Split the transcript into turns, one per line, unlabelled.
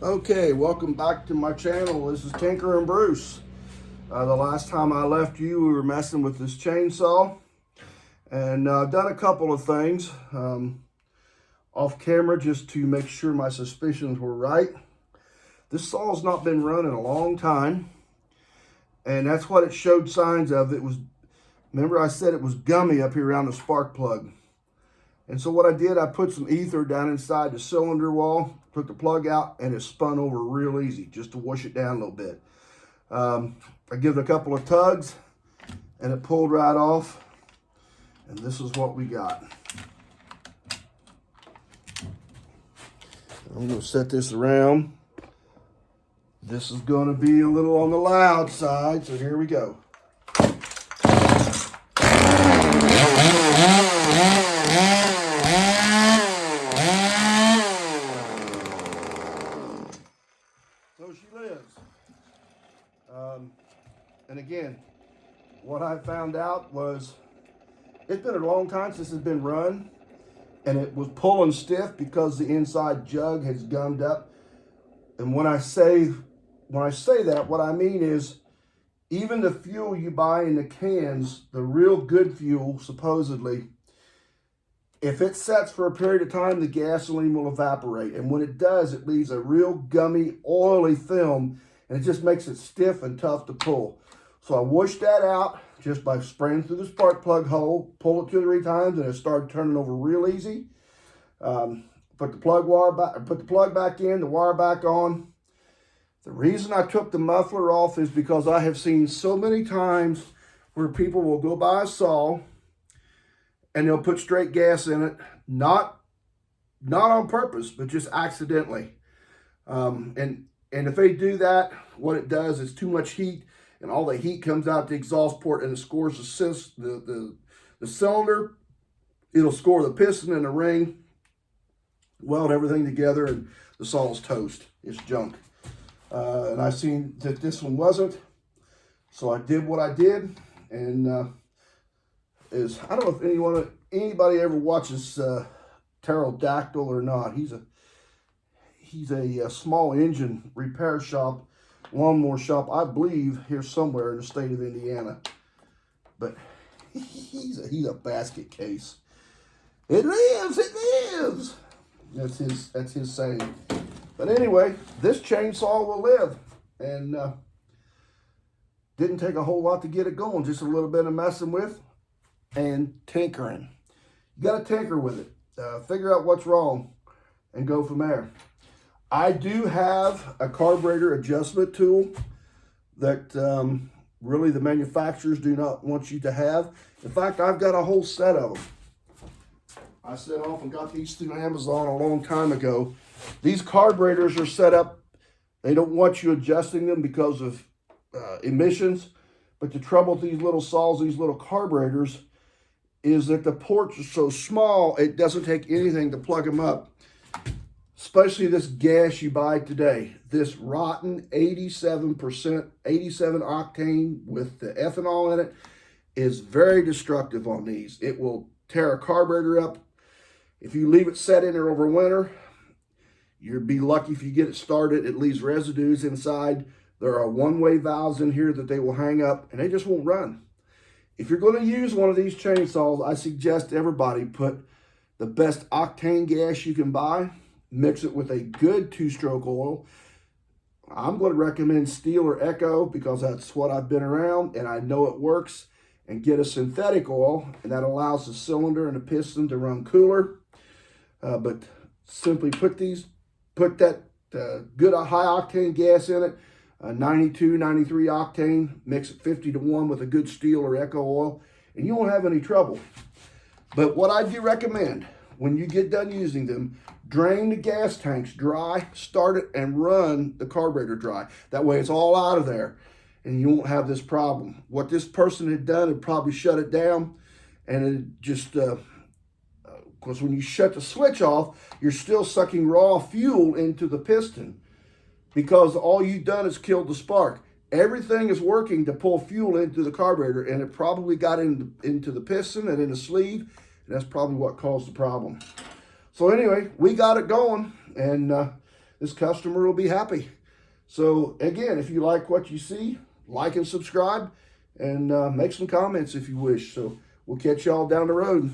Okay, welcome back to my channel. This is Tinker and Bruce. The last time I left you, we were messing with this chainsaw. And I've done a couple of things off camera just to make sure my suspicions were right. This saw's not been run in a long time. And that's what it showed signs of. Remember I said it was gummy up here around the spark plug. And so what I did, I put some ether down inside the cylinder wall, took the plug out, and it spun over real easy just to wash it down a little bit. I give it a couple of tugs, and it pulled right off. And this is what we got. I'm going to set this around. This is going to be a little on the loud side, so here we go. So she lives. And again, what I found out was it's been a long time since it's been run, and it was pulling stiff because the inside jug has gummed up. And when I say that, what I mean is even the fuel you buy in the cans, the real good fuel, supposedly, if it sets for a period of time, the gasoline will evaporate. And when it does, it leaves a real gummy, oily film, and it just makes it stiff and tough to pull. So I washed that out just by spraying through the spark plug hole, pull it 2 or 3 times, and it started turning over real easy. Put the plug back in, the wire back on. The reason I took the muffler off is because I have seen so many times where people will go buy a saw and they'll put straight gas in it, not on purpose, but just accidentally. And if they do that, what it does is too much heat, and all the heat comes out the exhaust port and it scores the cylinder. It'll score the piston and the ring, weld everything together, and the saw's toast. It's junk. And I seen that this one wasn't, so I did what I did. And I don't know if anybody ever watches Pterodactyl or not. He's a small engine repair shop, lawnmower shop, I believe, here somewhere in the state of Indiana. But he's a basket case. It lives. That's his saying. But anyway, this chainsaw will live, and didn't take a whole lot to get it going. Just a little bit of messing with and tinkering. You got to tinker with it. Figure out what's wrong and go from there. I do have a carburetor adjustment tool that really the manufacturers do not want you to have. In fact, I've got a whole set of them. I set off and got these through Amazon a long time ago. These carburetors are set up, they don't want you adjusting them because of emissions. But the trouble with these little saws, these little carburetors, is that the ports are so small, it doesn't take anything to plug them up. Especially this gas you buy today. This rotten 87 octane with the ethanol in it is very destructive on these. It will tear a carburetor up. If you leave it set in there over winter, you'd be lucky if you get it started. It leaves residues inside. There are one-way valves in here that they will hang up, and they just won't run. If you're going to use one of these chainsaws, I suggest everybody put the best octane gas you can buy, mix it with a good 2-stroke oil. I'm going to recommend Stihl or Echo because that's what I've been around, and I know it works. And get a synthetic oil, and that allows the cylinder and the piston to run cooler. But simply put that good high octane gas in it, 92, 93 octane, mix it 50-1 with a good Stihl or Echo oil, and you won't have any trouble. But what I do recommend, when you get done using them, drain the gas tanks dry, start it, and run the carburetor dry. That way it's all out of there, and you won't have this problem. What this person had done had probably shut it down, and it just, because when you shut the switch off, you're still sucking raw fuel into the piston because all you've done is killed the spark. Everything is working to pull fuel into the carburetor, and it probably got into the piston and in the sleeve, and that's probably what caused the problem. So anyway, we got it going, and this customer will be happy. So again, if you like what you see, like and subscribe, and make some comments if you wish. So we'll catch y'all down the road.